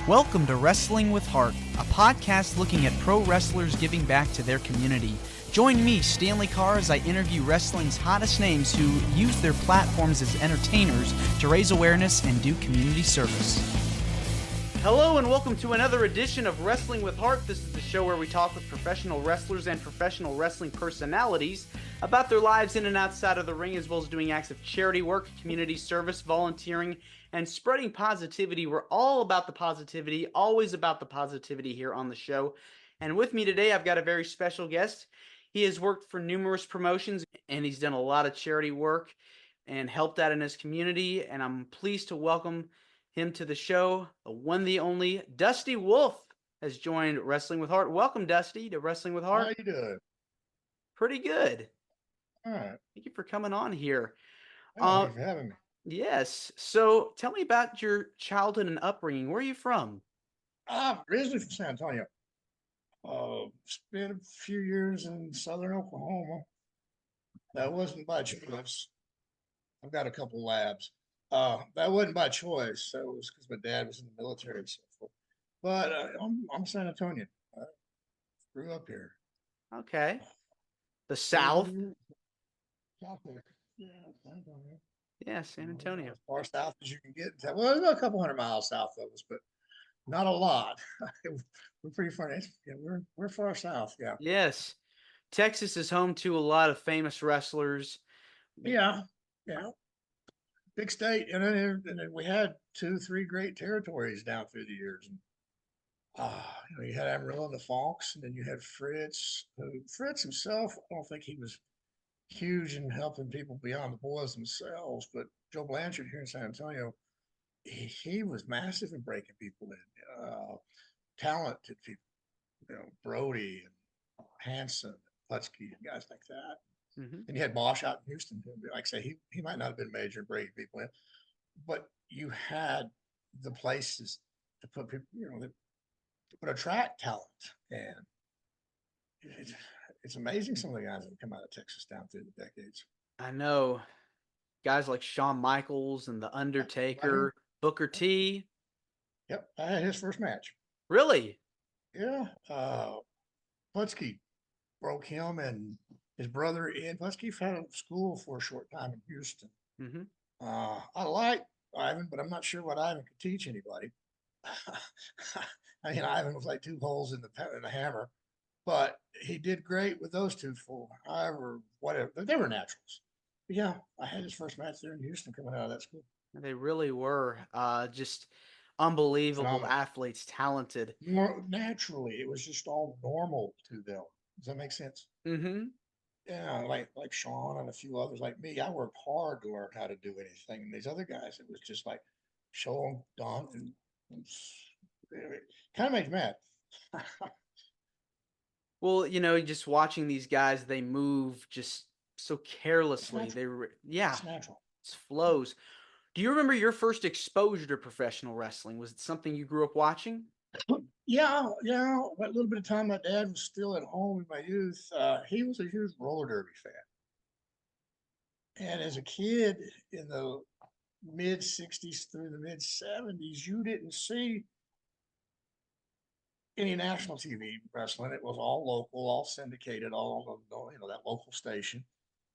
Welcome to Wrestling with Heart, a podcast looking at pro wrestlers giving back to their community. Join me, Stanley Carr, as I interview wrestling's hottest names who use their platforms as entertainers to raise awareness and do community service. Hello and welcome to another edition of Wrestling with Heart. This is the show where we talk with professional wrestlers and professional wrestling personalities about their lives in and outside of the ring, as well as doing acts of charity work, community service, volunteering, and spreading positivity. We're all about the positivity, always about the positivity here on the show. And with me today, I've got a very special guest. He has worked for numerous promotions, and he's done a lot of charity work and helped out in his community. And I'm pleased to welcome him to the show. The one, the only, Dusty Wolfe has joined Wrestling with Heart. Welcome, Dusty, to Wrestling with Heart. How you doing? Pretty good. All right. Thank you for coming on here. Thank you for having me. Yes. So tell me about your childhood and upbringing. Where are you from? I'm originally from San Antonio. Spent a few years in southern Oklahoma. That wasn't by choice. I've got a couple labs. That wasn't by choice. That was because my dad was in the military and so forth. But I'm San Antonian. I grew up here. Okay. The South? South there. Yeah, San Antonio. Yeah, San Antonio. As far south as you can get. Well, about a couple hundred miles south of us, but not a lot. We're pretty far. Yeah, we're far south. Yeah. Yes. Texas is home to a lot of famous wrestlers. Yeah. Yeah. Big state, and then we had 2, 3 great territories down through the years. And you had Amarillo and the Fonks, and then you had Fritz. Fritz himself, I don't think he was huge in helping people beyond the boys themselves, but Joe Blanchard here in San Antonio, he was massive in breaking people in, talented people, Brody and Hanson, Putski, and guys like that. Mm-hmm. And you had Bosch out in Houston, who, like I say, he might not have been major in breaking people in, but you had the places to put people, that would attract talent. And it's amazing some of the guys that have come out of Texas down through the decades. I know guys like Shawn Michaels and The Undertaker, Booker T. Yep, I had his first match. Really? Yeah. Putski broke him and his brother in. Putski had a school for a short time in Houston. Mm-hmm. I like Ivan, but I'm not sure what Ivan could teach anybody. I mean, Ivan was like 2 holes in the hammer, but he did great with those 2 full. However, whatever, they were naturals. But yeah, I had his first match there in Houston coming out of that school. They really were just unbelievable Phenomenal. athletes, talented. More naturally, it was just all normal to them. Does that make sense? Mm-hmm. Yeah, like Sean and a few others like me. I worked hard to learn how to do anything, and these other guys, it was just like show them done, and it kind of makes me mad. Well, just watching these guys, they move just so carelessly. It's natural. It flows. Do you remember your first exposure to professional wrestling? Was it something you grew up watching? Yeah. That little bit of time my dad was still at home in my youth, he was a huge roller derby fan. And as a kid in the mid 60s through the mid 70s, you didn't see any national TV wrestling. It was all local, all syndicated, all that local station.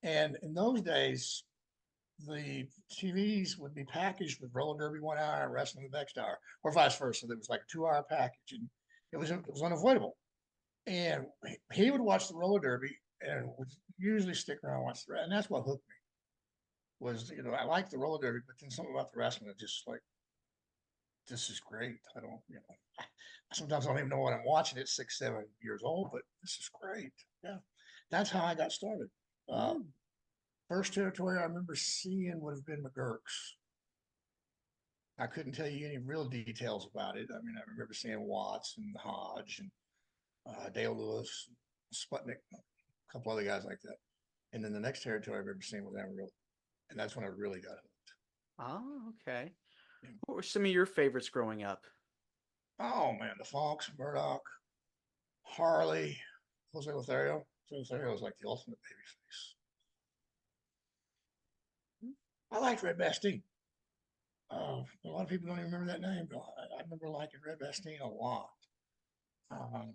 And in those days, the TVs would be packaged with roller derby 1 hour and wrestling the next hour, or vice versa. There was like a 2 hour package, and it was unavoidable. And he would watch the roller derby and would usually stick around and watch the rest. And that's what hooked me. Was I liked the roller derby, but then something about the wrestling that just like, this is great. I don't, sometimes I don't even know what I'm watching at 6, 7 years old, but this is great. Yeah, that's how I got started. First territory I remember seeing would have been McGurk's. I couldn't tell you any real details about it. I mean, I remember seeing Watts and Hodge and Dale Lewis, Sputnik, a couple other guys like that. And then the next territory I remember seeing was Amarillo. And that's when I really got hooked. Oh, okay. Yeah. What were some of your favorites growing up? Oh, man, the Fonks, Murdoch, Harley, Jose Lothario. Jose Lothario was like the ultimate babyface. I liked Red Bastille. A lot of people don't even remember that name, but I remember liking Red Bastien a lot. I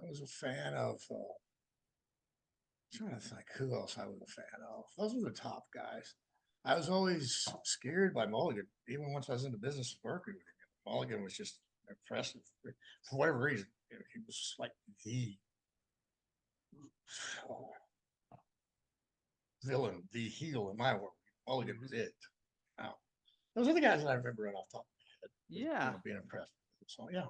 was a fan of, trying to think who else I was a fan of. Those were the top guys. I was always scared by Mulligan, even once I was in the business working with him. Mulligan was just impressive for whatever reason. He was like the villain, the heel in my world. Mulligan was it. Wow. Those are the guys that I remember right off the top of my head. Yeah. Being impressed. So yeah.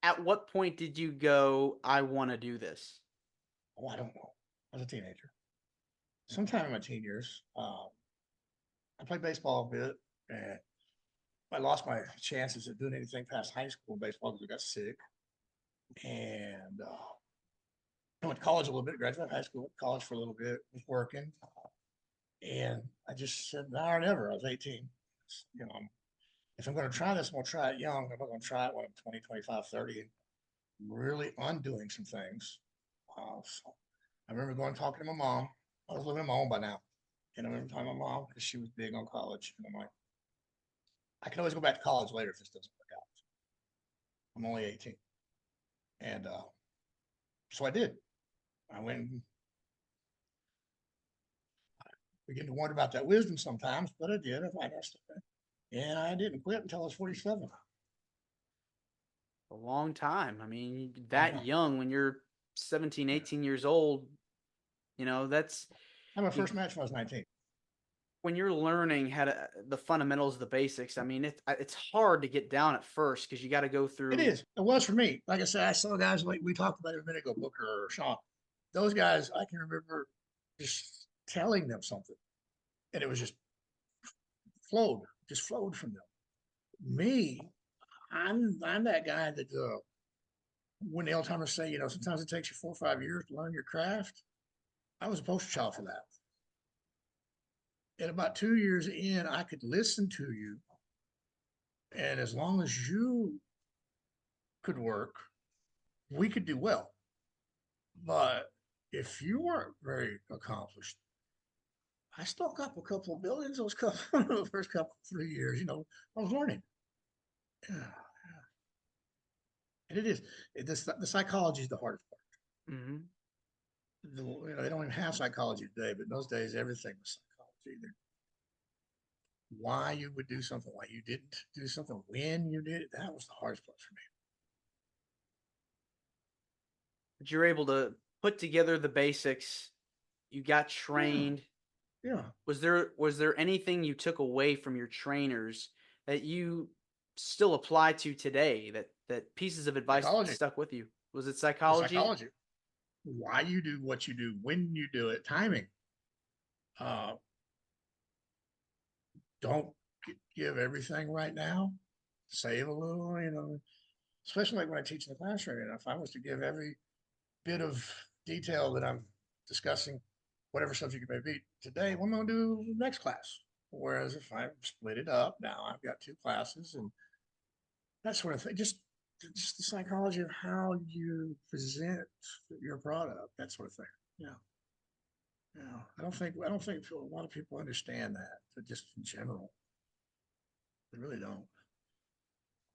At what point did you go, I want to do this? Oh, I don't know. I was a teenager. Sometime in my teen years, I played baseball a bit, and I lost my chances of doing anything past high school baseball because I got sick. And I went to college a little bit, graduated high school, went to college for a little bit, was working. And I just said, now or never. I was 18. You know, if I'm going to try this, I'm going to try it young. I'm not going to try it when I'm 20, 25, 30, and really undoing some things. So I remember going and talking to my mom. I was living on my own by now. And I remember telling my mom because she was big on college. And I'm like, I can always go back to college later if this doesn't work out. I'm only 18. And so I did. I went and begin to wonder about that wisdom sometimes, but I did. And I didn't quit until I was 47. A long time. I mean, Oh, that yeah. young when you're 17, 18 years old, that's I had my first match when I was 19. when you're learning how to the fundamentals, the basics. I mean, it's hard to get down at first because you got to go It through. is. It was for me. Like I said, I saw guys like we talked about it a minute ago, Booker or Shaw. Those guys, I can remember just telling them something, and it was just flowed from them. Me, I'm that guy that when the old timers say, sometimes it takes you 4 or 5 years to learn your craft. I was a poster child for that. And about 2 years in, I could listen to you, and as long as you could work, we could do well. But if you weren't very accomplished, I stuck up a couple of billions those couple the first couple 3 years. I was learning. Yeah, and it is the psychology is the hardest part. Mm-hmm. They don't even have psychology today, but in those days everything was psychology. Why you would do something, why you didn't do something, when you did it, that was the hardest part for me. But you're able to put together the basics. You got Yeah, trained. yeah. Was there anything you took away from your trainers that you still apply to today? That pieces of advice that Psychology, stuck with you? Was it the psychology? psychology. Why you do what you do, when you do it, timing. Uh, don't give everything right now. Save a little, especially like when I teach in the classroom. If I was to give every bit of detail that I'm discussing, whatever subject it may be today, what am I going to do next class? Whereas if I split it up, now I've got two classes and that sort of thing. Just the psychology of how you present your product, that sort of thing. Yeah. Yeah. I don't think a lot of people understand that, but just in general. They really don't.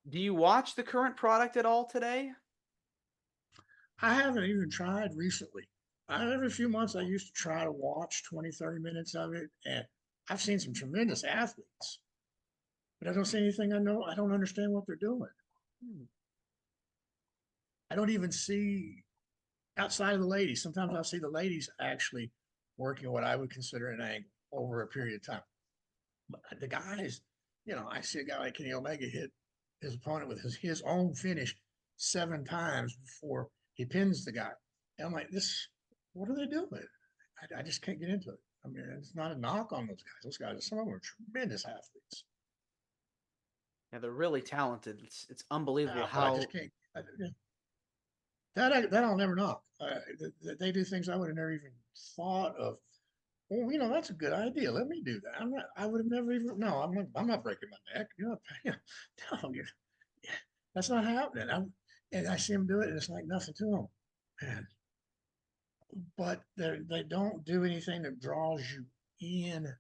Do you watch the current product at all today? I haven't even tried recently. Every few months, I used to try to watch 20, 30 minutes of it. And I've seen some tremendous athletes, but I don't see anything I know. I don't understand what they're doing. Hmm. I don't even see outside of the ladies. Sometimes I'll see the ladies actually working what I would consider an angle over a period of time. But the guys, I see a guy like Kenny Omega hit his opponent with his own finish 7 times before he pins the guy. And I'm like, what are they doing? I just can't get into it. I mean, it's not a knock on those guys. Those guys, some of them are tremendous athletes. Yeah, they're really talented. It's unbelievable But I just how. can't. That I'll never knock. They do things I would have never even thought of. Well, that's a good idea. Let me do that. I would have never even. No, I'm not breaking my neck. No, that's not happening. And I see them do it, and it's like nothing to them. Man, but they don't do anything that draws you in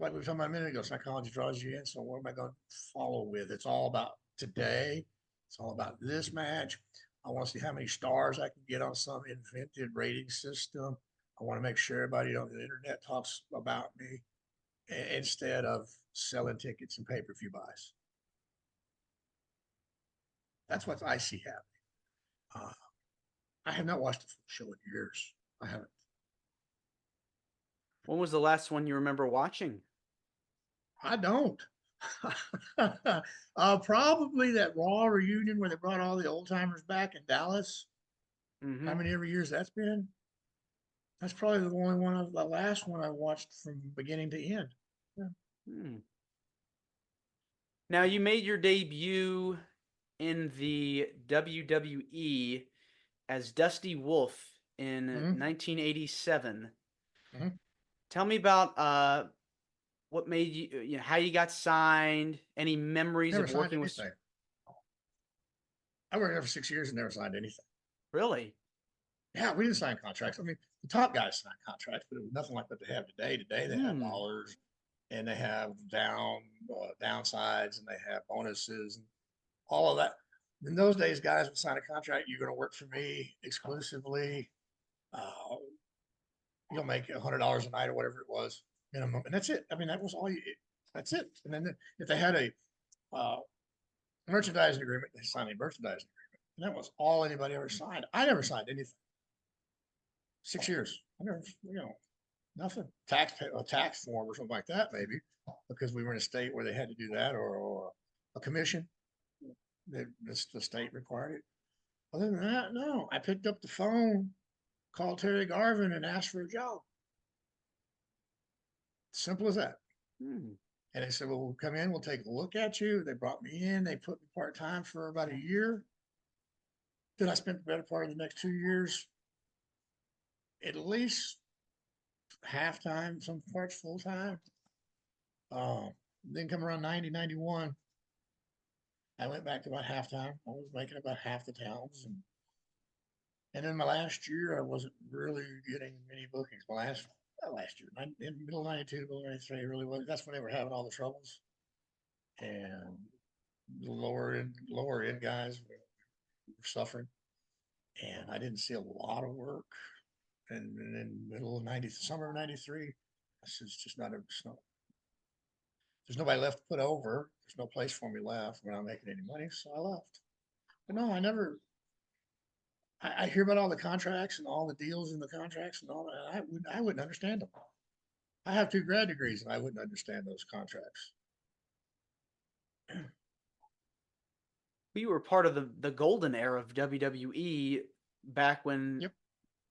like we were talking about a minute ago, psychology draws you in. So what am I going to follow with? It's all about today. It's all about this match. I want to see how many stars I can get on some invented rating system. I want to make sure everybody on the internet talks about me instead of selling tickets and pay-per-view buys. That's what I see happening. I have not watched a full show in years. I haven't. When was the last one you remember watching? I don't. Probably that Raw reunion where they brought all the old timers back in Dallas. How Mm-hmm. many every years that's been? That's probably the only one of the last one I watched from beginning to end. Yeah. Hmm. Now you made your debut in the WWE as Dusty Wolfe in Mm-hmm. 1987. Mm-hmm. Tell me about what made you, how you got signed, any memories Never of signed working with. anything. I worked there for 6 years and never signed anything. Really? Yeah, we didn't sign contracts. I mean, the top guys signed contracts, but it was nothing like what they have today. Today they have Hmm. dollars and they have downsides and they have bonuses and all of that. In those days, guys would sign a contract. You're going to work for me exclusively. Uh, you'll make $100 a night or whatever it was minimum, and that's it. I mean, that was all you. That's it. And then if they had a uh, merchandising agreement, they signed a merchandising agreement, and that was all anybody ever signed. I never signed anything. 6 years. I never, nothing. A tax form or something like that, maybe, because we were in a state where they had to do that, or a commission. The state required it. Other than that, no. I picked up the phone, called Terry Garvin, and asked for a job. Simple as that. Hmm. And they said, "Well, we'll come in. We'll take a look at you." They brought me in. They put me part time for about a year. Then I spent the better part of the next 2 years, at least half time, some parts full time. Then come around 90, 91, I went back to about halftime. I was making about half the towns. And in my last year, I wasn't really getting many bookings. Last year, in the middle of 92, middle of 93, really was. That's when they were having all the troubles. And the lower end guys were suffering. And I didn't see a lot of work. And in the middle of summer of 93, it's just not, there's nobody left to put over. There's no place for me left. We're not making any money. So I left. But no, I never, I hear about all the contracts and all the deals in the contracts and all that. I wouldn't understand them. I have 2 grad degrees and I wouldn't understand those contracts. We were part of the golden era of WWE back when Yep.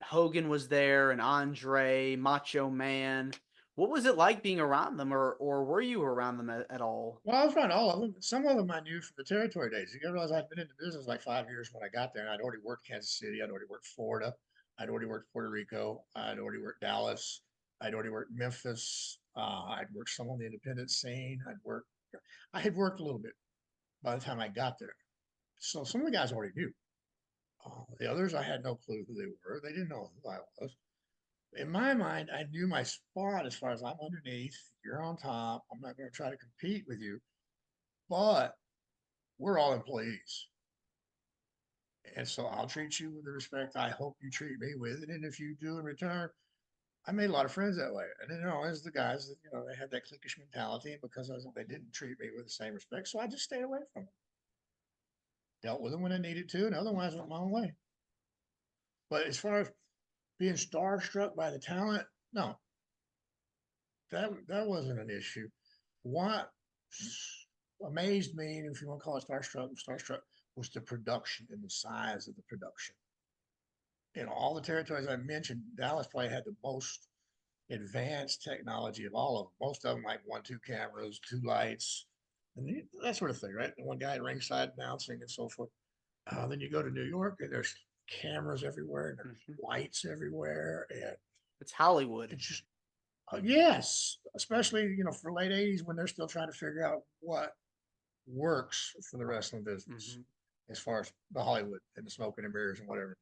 Hogan was there and Andre, Macho Man. What was it like being around them, or were you around them at all? Well, I was around all of them. Some of them I knew from the territory days. You realize I'd been in the business like 5 years when I got there, and I'd already worked Kansas City. I'd already worked Florida. I'd already worked Puerto Rico. I'd already worked Dallas. I'd already worked Memphis. I'd worked some on the independent scene. I had worked a little bit by the time I got there. So some of the guys already knew. The others, I had no clue who they were. They didn't know who I was. In my mind, I knew my spot as far as I'm underneath, you're on top. I'm not going to try to compete with you, but we're all employees. And so I'll treat you with the respect I hope you treat me with. And if you do in return, I made a lot of friends that way. And then, as the guys that, they had that cliquish mentality. And because they didn't treat me with the same respect. So I just stayed away from them. Dealt with them when I needed to, and otherwise went my own way. But as far as being starstruck by the talent, no, that wasn't an issue. What amazed me, and if you want to call it starstruck was the production and the size of the production. In all the territories I mentioned, Dallas probably had the most advanced technology of all of them. Most of them like 1, 2 cameras, 2 lights, and that sort of thing, right? And one guy at ringside announcing and so forth. Then you go to New York and there's cameras everywhere and there's lights everywhere, and It's Hollywood. it's just yes, especially for late '80s when they're still trying to figure out what works for the wrestling business as far as the Hollywood and the smoking and mirrors and whatever.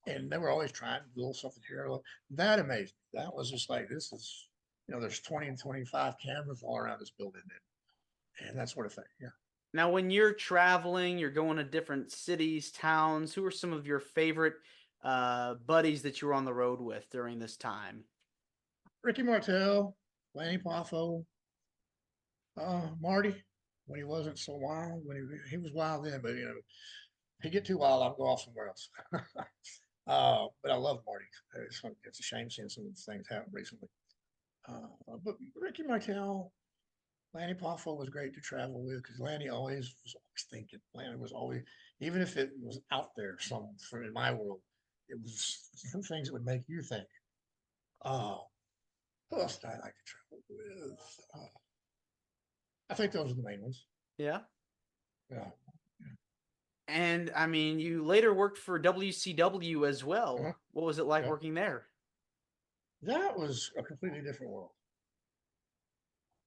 And they were always trying to do a little something here. That amazed me. That was just like, this is. there's 20 and 25 cameras all around this building and that sort of thing. Yeah. Now, when you're traveling, you're going to different cities, towns. Who are some of your favorite buddies that you were on the road with during this time? Ricky Martel, Lanny Poffo, Marty, when he wasn't so wild, when he was wild then, but if he get too wild, I'll go off somewhere else. But I love Marty. It's a shame seeing some of the things happen recently. But Ricky Martel, Lanny Poffo was great to travel with because Lanny was always thinking. Lanny was always, even if it was out there, in my world, it was some things that would make you think. Uh, who else did I like to travel with? I think those are the main ones. Yeah. Yeah. And I mean, you later worked for WCW as well. Uh-huh. What was it like Yeah. working there? That was a completely different world.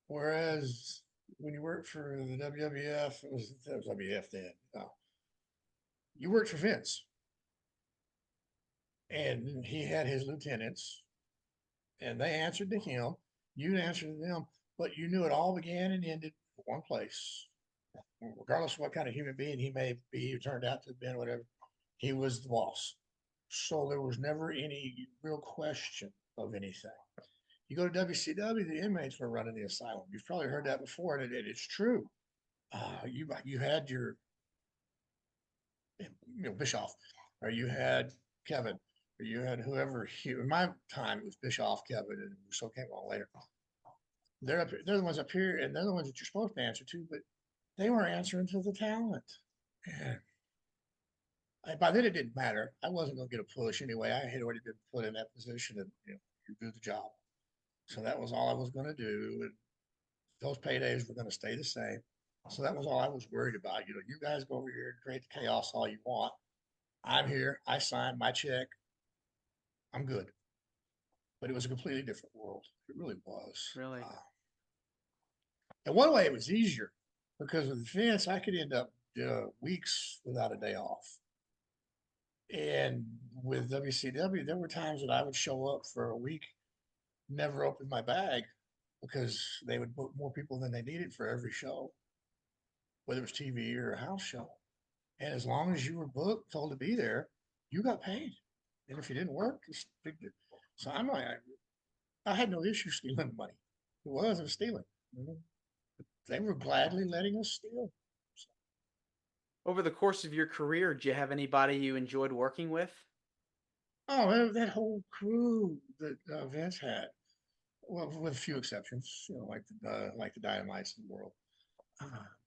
Whereas when you worked for the WWF, it was WWF then. You worked for Vince, and he had his lieutenants, and they answered to him. You answered to them, but you knew it all began and ended in one place. Regardless of what kind of human being he may be, he turned out to have been, whatever, he was the boss. So there was never any real question of anything. You go to WCW, the inmates were running the asylum. You've probably heard that before, and it's true. You had your Bischoff, or you had Kevin, or you had whoever. In my time, it was Bischoff, Kevin, and so came along later. They're the ones up here, and they're the ones that you're supposed to answer to, but they were answering to the talent. And by then it didn't matter. I wasn't going to get a push anyway. I had already been put in that position, and you do the job. So that was all I was going to do. And those paydays were going to stay the same. So that was all I was worried about. You guys go over here and create the chaos all you want. I'm here. I signed my check. I'm good. But it was a completely different world. It really was. Really? In one way, it was easier because with Vince, I could end up weeks without a day off. And with WCW, there were times that I would show up for a week, never open my bag because they would book more people than they needed for every show, whether it was TV or a house show. And as long as you were booked, told to be there, you got paid. And if you didn't work, so I had no issue stealing money. It wasn't stealing. They were gladly letting us steal. Over the course of your career, did you have anybody you enjoyed working with? Oh, that whole crew that Vince had, well, with a few exceptions, like the Dynamites of the world.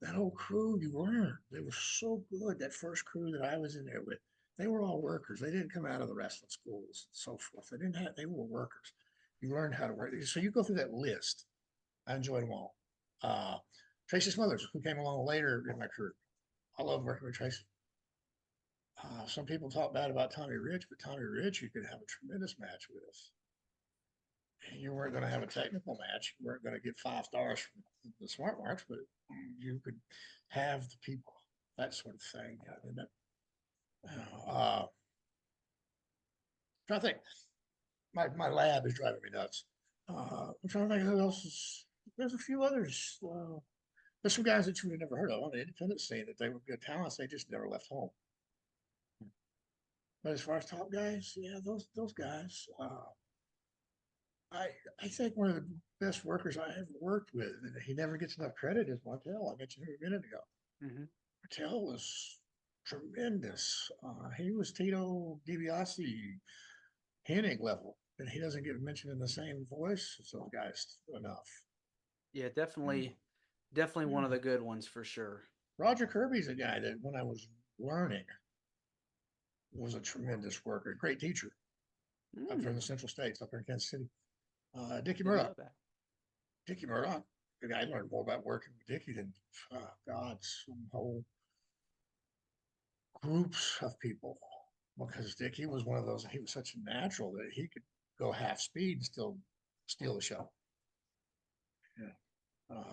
That whole crew, they were so good. That first crew that I was in there with, they were all workers. They didn't come out of the wrestling schools and so forth. They were workers. You learned how to work. So you go through that list. I enjoyed them all. Uh, Tracy Smothers, who came along later in my career. I love working with Tracy. Some people talk bad about Tommy Rich, but Tommy Rich, you could have a tremendous match with. You weren't going to have a technical match. You weren't going to get 5 stars from the smart marks, but you could have the people, that sort of thing. Trying to think. My lab is driving me nuts. I'm trying to think who else is. There's a few others. There's some guys that you would have never heard of on the independent scene that they were good talents. They just never left home. But as far as top guys, yeah, those guys. I think one of the best workers I ever worked with, and he never gets enough credit, is Martel. I mentioned him a minute ago. Mm-hmm. Martel was tremendous. He was Tito DiBiase Hennig level, and he doesn't get mentioned in the same voice as those guys enough. Yeah, definitely one of the good ones for sure. Roger Kirby's a guy that when I was learning was a tremendous worker, great teacher up from the Central States, up here in Kansas City. Dickie Murdoch. Dickie Murdoch. I learned more about working with Dickie than some whole groups of people. Because Dickie was one of those. He was such a natural that he could go half speed and still steal the show. Yeah.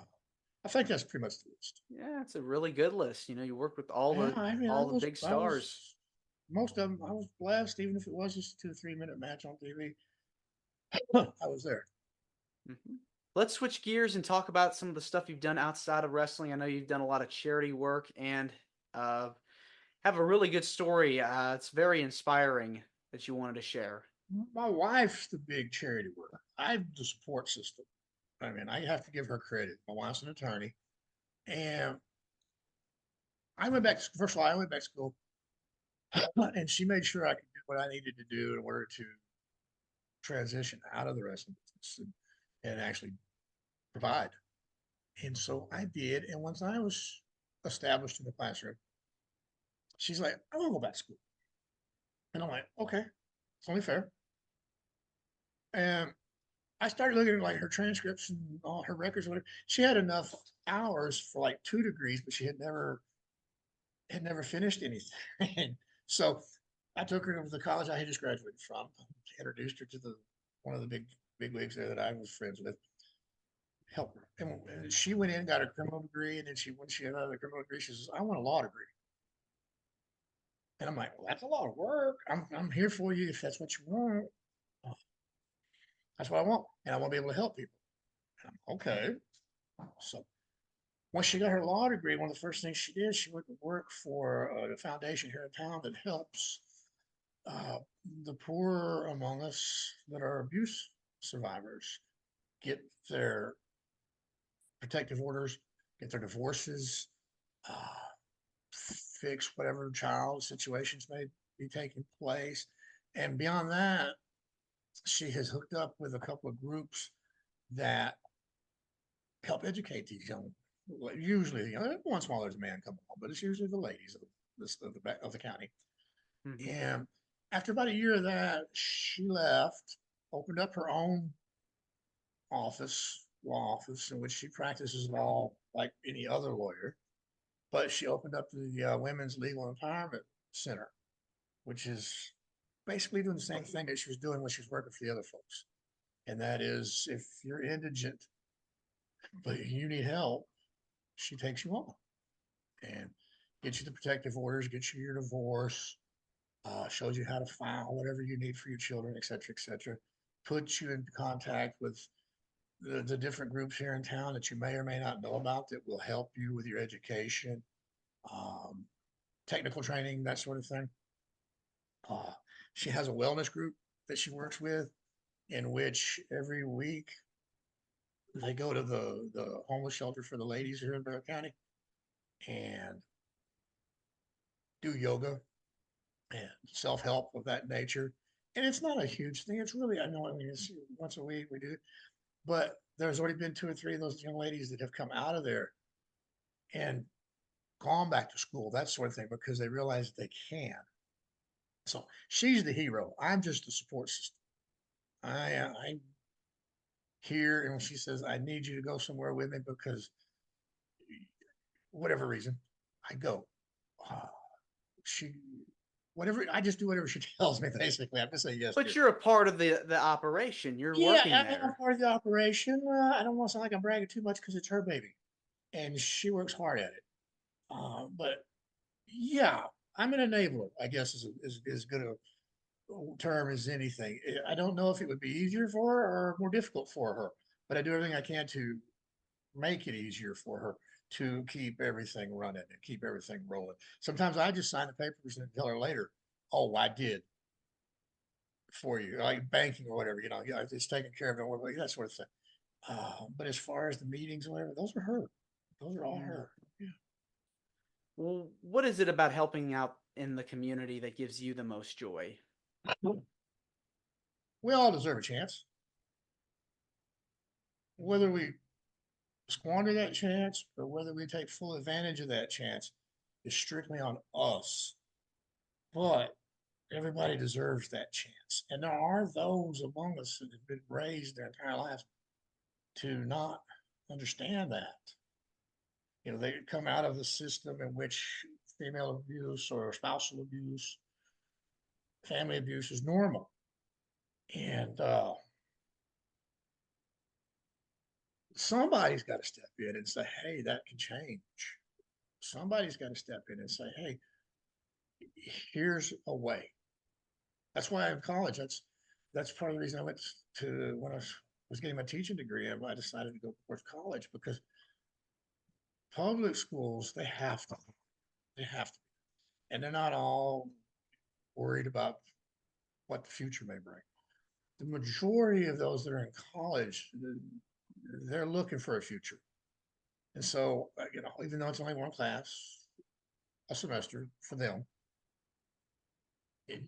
I think that's pretty much the list. Yeah, it's a really good list. You work with all the big stars. Most of them, I was blessed, even if it was just a 2 to 3 minute match on TV. I was there. Hmm. Let's switch gears and talk about some of the stuff you've done outside of wrestling. I know you've done a lot of charity work and uh, have a really good story. It's very inspiring that you wanted to share. My wife's the big charity worker. I'm the support system. I mean, I have to give her credit. My wife's an attorney, and I went back. First of all, I went back to school, and she made sure I could do what I needed to do in order to transition out of the wrestling business and actually provide. And so I did. And once I was established in the classroom, she's like, I want to go back to school. And I'm like, okay, it's only fair. And I started looking at like her transcripts and all her records, whatever. She had enough hours for like 2 degrees, but she had never finished anything. So I took her to the college I had just graduated from, introduced her to the one of the big wigs there that I was friends with, help her. And she went in, got her criminal degree, and then when she got out of the criminal degree, she says, I want a law degree. And I'm like, well, that's a lot of work. I'm here for you if that's what you want. Oh, that's what I want. And I want to be able to help people. And I'm, okay. So once she got her law degree, one of the first things she did, she went to work for a foundation here in town that helps uh, the poor among us that are abuse survivors get their protective orders, get their divorces, uh, fix whatever child situations may be taking place. And beyond that, she has hooked up with a couple of groups that help educate these young, usually, once in a while there's a man coming home, but it's usually the ladies of the county. Hmm. And after about a year of that, she left, opened up her own law office, in which she practices law like any other lawyer. But she opened up the Women's Legal Empowerment Center, which is basically doing the same thing that she was doing when she was working for the other folks. And that is, if you're indigent but you need help, she takes you on and gets you the protective orders, gets you your divorce, shows you how to file whatever you need for your children, et cetera, et cetera. Puts you in contact with the different groups here in town that you may or may not know about that will help you with your education, um, technical training, that sort of thing. Uh, she has a wellness group that she works with, in which every week they go to the homeless shelter for the ladies here in Bear County and do yoga and self help of that nature. And it's not a huge thing. It's really, I know, I mean, it's once a week we do it, but there's already been 2 or 3 of those young ladies that have come out of there and gone back to school, that sort of thing, because they realize they can. So she's the hero. I'm just the support system. I'm here, and when she says, I need you to go somewhere with me because whatever reason, I go. Uh, she, whatever, I just do whatever she tells me, basically. I'm just saying yes to But her. you're a part of the operation. You're Yeah, working I'm there. part of the operation. I don't want to sound like I'm bragging too much because it's her baby, and she works hard at it. But yeah, I'm an enabler, I guess is good a term as anything. I don't know if it would be easier for her or more difficult for her, but I do everything I can to make it easier for her to keep everything running and keep everything rolling. Sometimes I just sign the papers and tell her later, oh, I did for you, like banking or whatever, yeah, it's taken care of, and that sort of thing. But as far as the meetings or whatever, those are her. Those are all Mm. her. Yeah. Well, what is it about helping out in the community that gives you the most joy? We all deserve a chance. Whether we squander that chance or whether we take full advantage of that chance is strictly on us. But everybody deserves that chance. And there are those among us that have been raised their entire lives to not understand that. They come out of the system in which female abuse or spousal abuse, family abuse is normal. And somebody's got to step in and say, hey, that can change. Somebody's got to step in and say, hey, here's a way. That's why I'm in college. That's part of the reason I went to when I was was getting my teaching degree, I decided to go towards college because public schools, they have to, and they're not all worried about what the future may bring. The majority of those that are in college, they're looking for a future. And so, even though it's only one class a semester for them, it,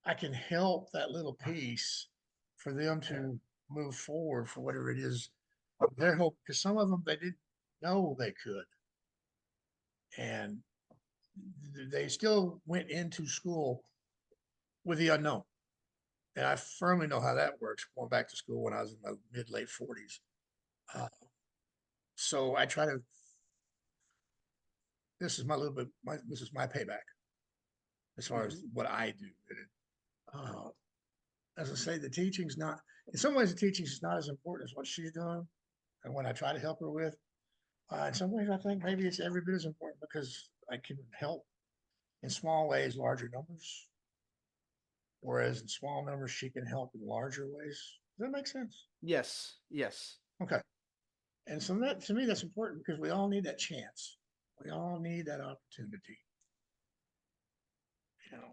I can help that little piece for them to move forward for whatever it is their hope. Because some of them they didn't know they could, and they still went into school with the unknown. And I firmly know how that works. Going back to school when I was in my mid late 40s, uh, so I try to. This is my little bit. This is my payback as far as Mm-hmm. what I do. Uh, as I say, the teaching's not. In some ways, the teaching is not as important as what she's doing, and what I try to help her with. In some ways, I think maybe it's every bit as important because I can help in small ways, larger numbers. Whereas in small numbers, she can help in larger ways. Does that make sense? Yes, yes. Okay. And so that to me, that's important because we all need that chance. We all need that opportunity.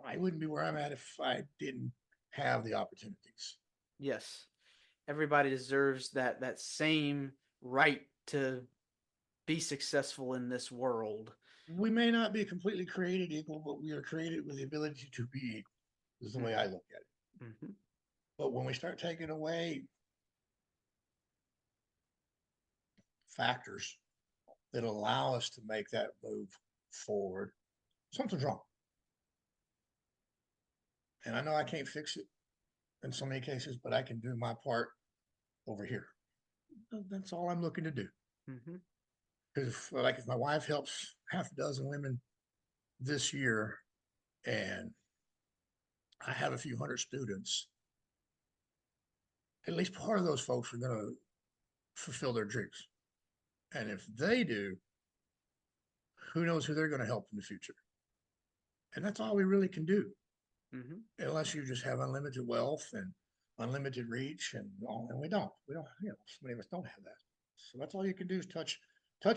I wouldn't be where I'm at if I didn't have the opportunities. Yes. Everybody deserves that same right to be successful in this world. We may not be completely created equal, but we are created with the ability to be equal, is the way I look at it. Mm-hmm. But when we start taking away factors that allow us to make that move forward, something's wrong. And I know I can't fix it in so many cases, but I can do my part over here. That's all I'm looking to do. Mm-hmm. Because if my wife helps half a dozen women this year, and I have a few hundred students, at least part of those folks are going to fulfill their dreams. And if they do, who knows who they're going to help in the future? And that's all we really can do, Mm-hmm. unless you just have unlimited wealth and unlimited reach, and all. And we don't. So many of us don't have that. So that's all you can do is touch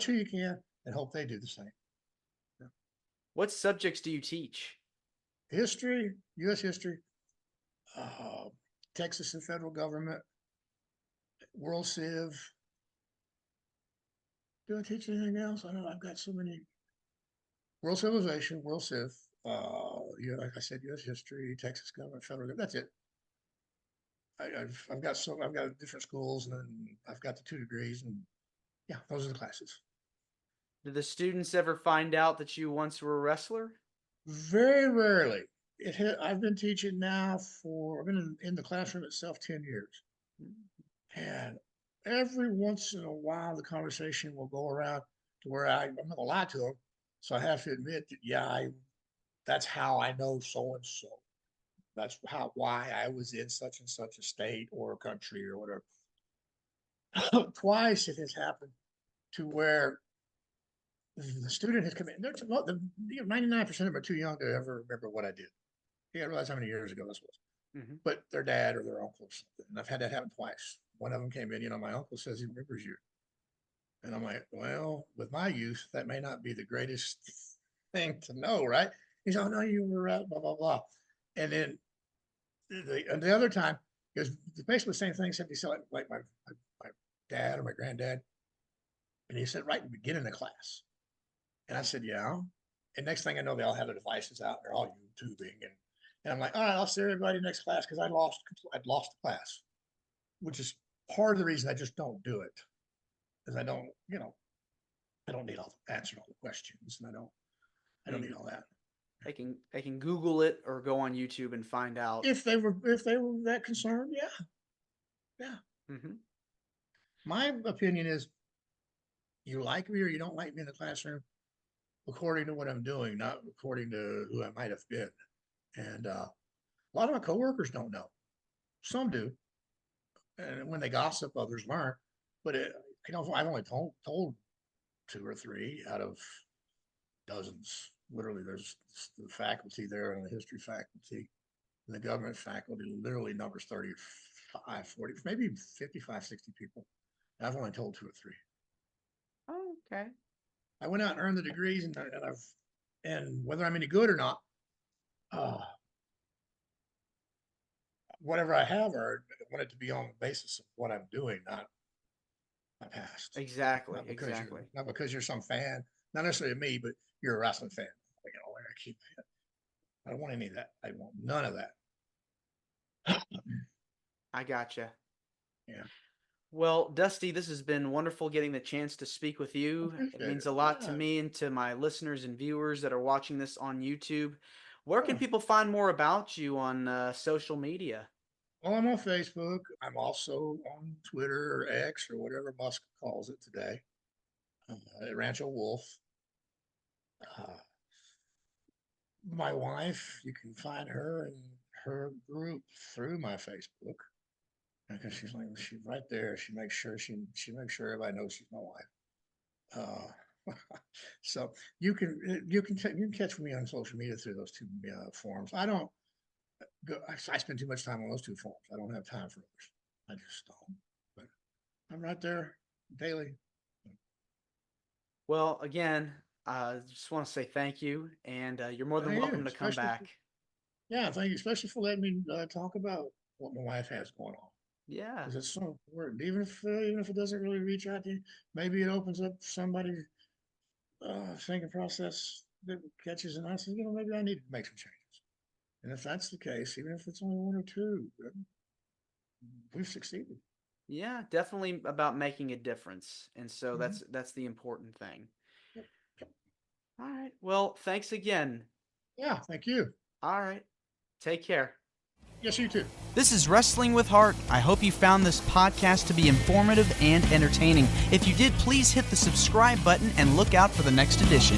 who you can, and hope they do the same. Yeah. What subjects do you teach? History, U.S. history, uh, Texas and federal government, World Civ. Do I teach anything else? I know I've got so many. World Civilization, World Civ. Like I said, U.S. history, Texas government, federal government. That's it. I've got different schools, and then I've got the 2 degrees, and yeah, those are the classes. Do the students ever find out that you once were a wrestler? Very rarely. I've been teaching now I've been in the classroom itself 10 years. And every once in a while, the conversation will go around to where I'm not gonna lie to them. So I have to admit that, yeah, that's how I know so and so. That's why I was in such and such a state or a country or whatever. Twice it has happened to where the student has come in. 99% of them are too young to ever remember what I did. You gotta realize how many years ago this was. Mm-hmm. But their dad or their uncle or something. And I've had that happen twice. One of them came in, my uncle says he remembers you. And I'm like, well, with my youth, that may not be the greatest thing to know, right? He's, oh, no, you were right, blah, blah, blah. And then the other time, it was basically the same thing, except he said, like my dad or my granddad. And he said, right in the beginning of class. And I said, yeah. And next thing I know, they all have their devices out. They're all YouTubing. And I'm like, all right, I'll see everybody next class because I'd lost the class, which is part of the reason I just don't do it. Because I don't need all answering all the questions, and I don't need all that. I can Google it or go on YouTube and find out. If they were that concerned, yeah. Mm-hmm. My opinion is, you like me or you don't like me in the classroom, according to what I'm doing, not according to who I might have been. And a lot of my coworkers don't know. Some do, and when they gossip, others learn. But I've only told 2 or 3 out of dozens. Literally, there's the faculty there and the history faculty and the government faculty literally numbers 35 40, maybe 55, 60 people. I've only told 2 or 3. Oh, okay. I went out and earned the degrees, and whether I'm any good or not, uh, whatever I have earned, I want it to be on the basis of what I'm doing, not my past. Exactly, Not because exactly. you're some fan, not necessarily of me, but you're a wrestling fan. I keep that. I don't want any of that. I want none of that. I gotcha. Yeah. Well, Dusty, this has been wonderful getting the chance to speak with you. It Appreciate means it. a lot to Yeah. me and to my listeners and viewers that are watching this on YouTube. Where can Oh. people find more about you on social media? Well, I'm on Facebook. I'm also on Twitter or X or whatever Musk calls it today. At Rancho Wolf. Uh, my wife, you can find her and her group through my Facebook because she's right there. She makes sure everybody knows she's my wife. So you can catch me on social media through those 2 forums. I don't go. I spend too much time on those 2 forums. I don't have time for others. I just don't. But I'm right there daily. Well, again, I just want to say thank you, and you're more than Thank you, welcome to come back. thank you, especially for letting me talk about what my wife has going on. Yeah. Because it's so important. Even if it doesn't really reach out to you, maybe it opens up somebody's thinking process that catches an eye. Says, maybe I need to make some changes. And if that's the case, even if it's only 1 or 2, we've succeeded. Yeah, definitely about making a difference. And so Mhm. that's the important thing. Yep, yep. All right. Well, thanks again. Yeah, thank you. All right. Take care. Yes, you too. This is Wrestling with Heart. I hope you found this podcast to be informative and entertaining. If you did, please hit the subscribe button and look out for the next edition.